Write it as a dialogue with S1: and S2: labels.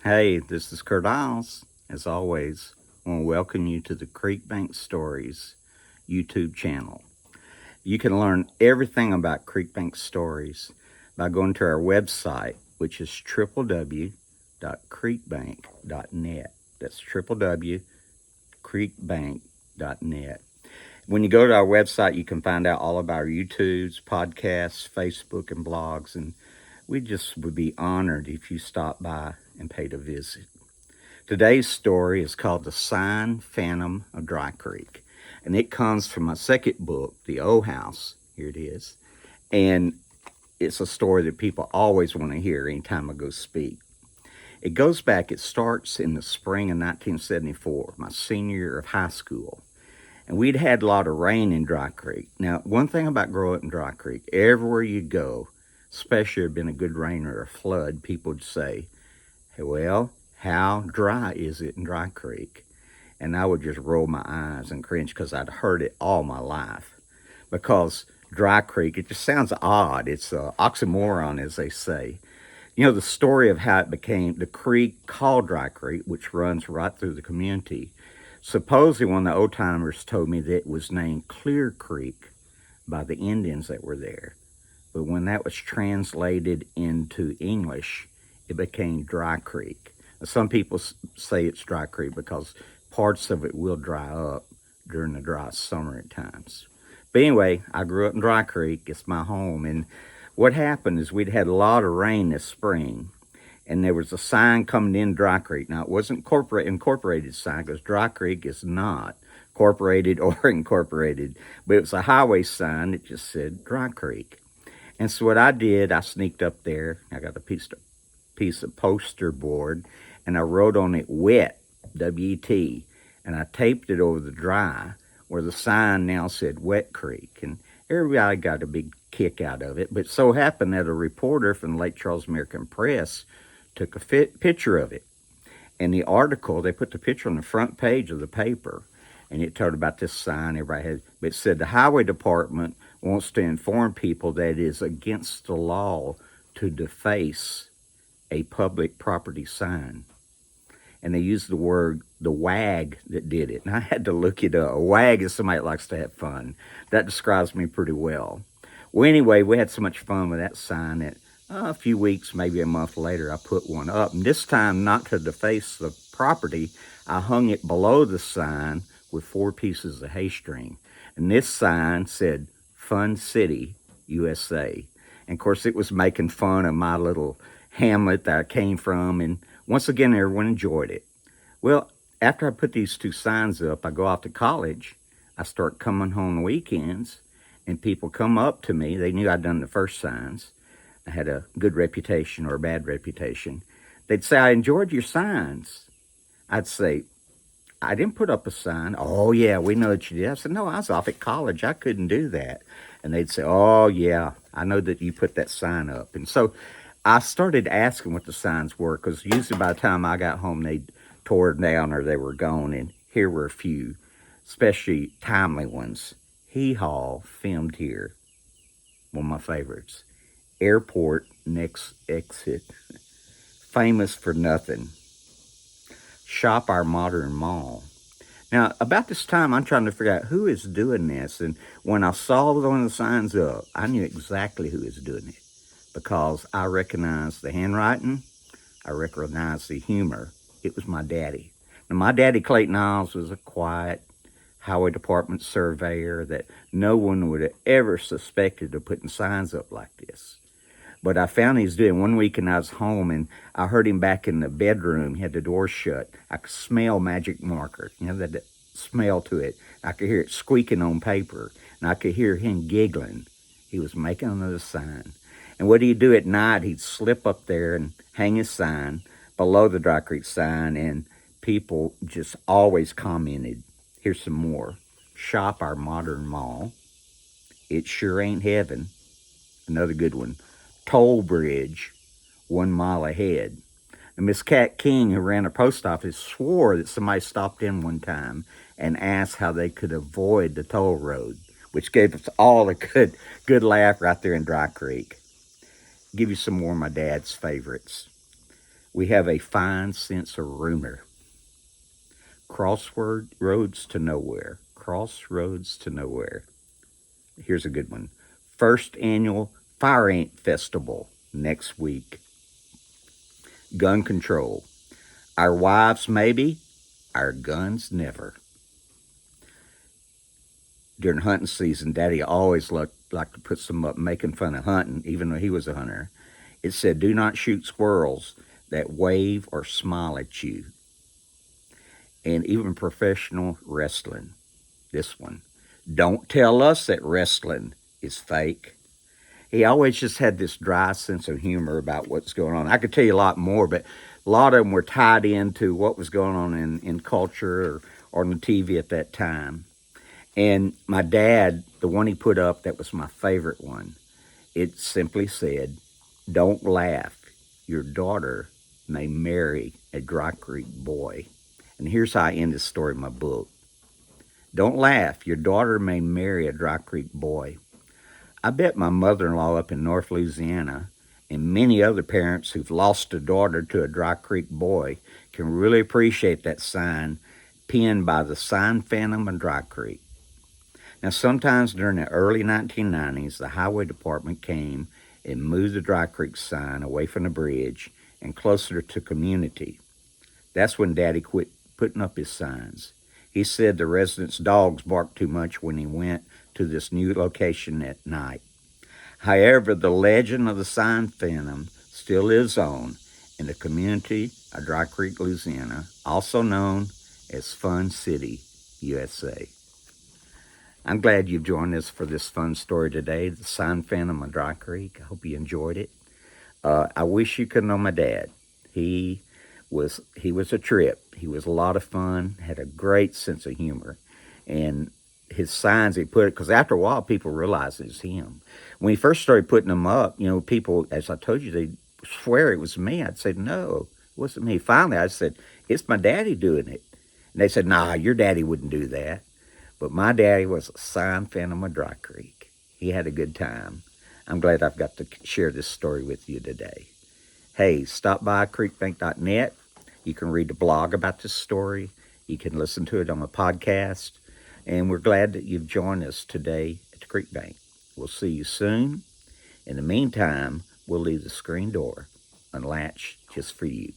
S1: Hey, this is Kurt Isles. As always, I want to welcome you to the Creekbank Stories YouTube channel. You can learn everything about Creekbank Stories by going to our website, which is www.creekbank.net. That's www.creekbank.net. When you go to our website, you can find out all about our YouTubes, podcasts, Facebook, and blogs, and we just would be honored if you stop by and paid a visit. Today's story is called The Sign Phantom of Dry Creek, and it comes from my second book, The Old House. Here it is. And it's a story that people always want to hear anytime I go speak. It goes back, it starts in the spring of 1974, my senior year of high school. And we'd had a lot of rain in Dry Creek. Now, one thing about growing up in Dry Creek, everywhere you go, especially if it had been a good rain or a flood, people would say, hey, well, how dry is it in Dry Creek? And I would just roll my eyes and cringe because I'd heard it all my life. Because Dry Creek, it just sounds odd. It's an oxymoron, as they say. You know, the story of how it became the creek called Dry Creek, which runs right through the community. Supposedly, one of the old timers told me that it was named Clear Creek by the Indians that were there. But when that was translated into English, it became Dry Creek. Some people say it's Dry Creek because parts of it will dry up during the dry summer at times. But anyway, I grew up in Dry Creek. It's my home. And what happened is we'd had a lot of rain this spring, and there was a sign coming in Dry Creek. Now, it wasn't incorporated sign because Dry Creek is not incorporated or incorporated, but it was a highway sign that just said Dry Creek. And so what I did, I sneaked up there. I got a piece of poster board, and I wrote on it wet, W-E-T, and I taped it over the dry where the sign now said Wet Creek. And everybody got a big kick out of it. But it so happened that a reporter from the Lake Charles American Press took a picture of it. And the article, they put the picture on the front page of the paper, and it told about this sign everybody had. But it said the highway department wants to inform people that it is against the law to deface a public property sign. And they used the wag that did it. And I had to look it up. A wag is somebody that likes to have fun. That describes me pretty well. Well, anyway, we had so much fun with that sign that a few weeks, maybe a month later, I put one up. And this time, not to deface the property, I hung it below the sign with 4 pieces of hay string. And this sign said, Fun City, USA. And of course, it was making fun of my little hamlet that I came from. And once again, everyone enjoyed it. Well, after I put these 2 signs up, I go off to college. I start coming home on weekends, and people come up to me. They knew I'd done the first signs. I had a good reputation or a bad reputation. They'd say, I enjoyed your signs. I'd say, I didn't put up a sign. Oh, yeah, we know that you did. I said, no, I was off at college. I couldn't do that. And they'd say, oh, yeah, I know that you put that sign up. And so I started asking what the signs were, because usually by the time I got home, they'd tore them down or they were gone. And here were a few, especially timely ones. Hee Haw, filmed here. One of my favorites. Airport, next exit. Famous for nothing. Shop our modern mall. Now, about this time, I'm trying to figure out who is doing this. And when I saw one of the signs up, I knew exactly who is doing it, because I recognized the handwriting, I recognized the humor. It was my daddy. Now, my daddy, Clayton Isles, was a quiet highway department surveyor that no one would have ever suspected of putting signs up like this. But I found he was doing one week, and I was home, and I heard him back in the bedroom. He had the door shut. I could smell magic marker. You know, that smell to it. I could hear it squeaking on paper, and I could hear him giggling. He was making another sign. And what he'd do at night, he'd slip up there and hang his sign below the Dry Creek sign, and people just always commented. Here's some more. Shop our modern mall. It sure ain't heaven. Another good one. Toll bridge 1 mile ahead. And Miss Cat King, who ran a post office, swore that somebody stopped in one time and asked how they could avoid the toll road, which gave us all a good laugh right there in Dry Creek. Give you some more of my dad's favorites. We have a fine sense of rumor. Crossroads to nowhere. Crossroads to nowhere. Here's a good one. First annual Fire Ant Festival next week. Gun control. Our wives maybe, our guns never. During hunting season, Daddy always liked to put some up making fun of hunting, even though he was a hunter. It said, do not shoot squirrels that wave or smile at you. And even professional wrestling. This one. Don't tell us that wrestling is fake. He always just had this dry sense of humor about what's going on. I could tell you a lot more, but a lot of them were tied into what was going on in culture or on the TV at that time. And my dad, the one he put up that was my favorite one, it simply said, don't laugh. Your daughter may marry a Dry Creek boy. And here's how I end this story in my book. Don't laugh. Your daughter may marry a Dry Creek boy. I bet my mother-in-law up in North Louisiana and many other parents who've lost a daughter to a Dry Creek boy can really appreciate that sign penned by the Sign Phantom of Dry Creek. Now, sometimes during the early 1990s, the highway department came and moved the Dry Creek sign away from the bridge and closer to community. That's when Daddy quit putting up his signs. He said the residents' dogs barked too much when he went to this new location at night. However, the legend of the Sign Phantom still lives on in the community of Dry Creek, Louisiana, also known as Fun City, USA. I'm glad you've joined us for this fun story today, the Sign Phantom of Dry Creek. I hope you enjoyed it. I wish you could know my dad. He was a trip. He was a lot of fun, had a great sense of humor. And his signs, he put it, because after a while, people realized it's him. When he first started putting them up, people, as I told you, they swear it was me. I'd say, no, it wasn't me. Finally, I said, it's my daddy doing it. And they said, nah, your daddy wouldn't do that. But my daddy was a Sign Phantom of Dry Creek. He had a good time. I'm glad I've got to share this story with you today. Hey, stop by creekbank.net. You can read the blog about this story. You can listen to it on a podcast. And we're glad that you've joined us today at the Creek Bank. We'll see you soon. In the meantime, we'll leave the screen door unlatched just for you.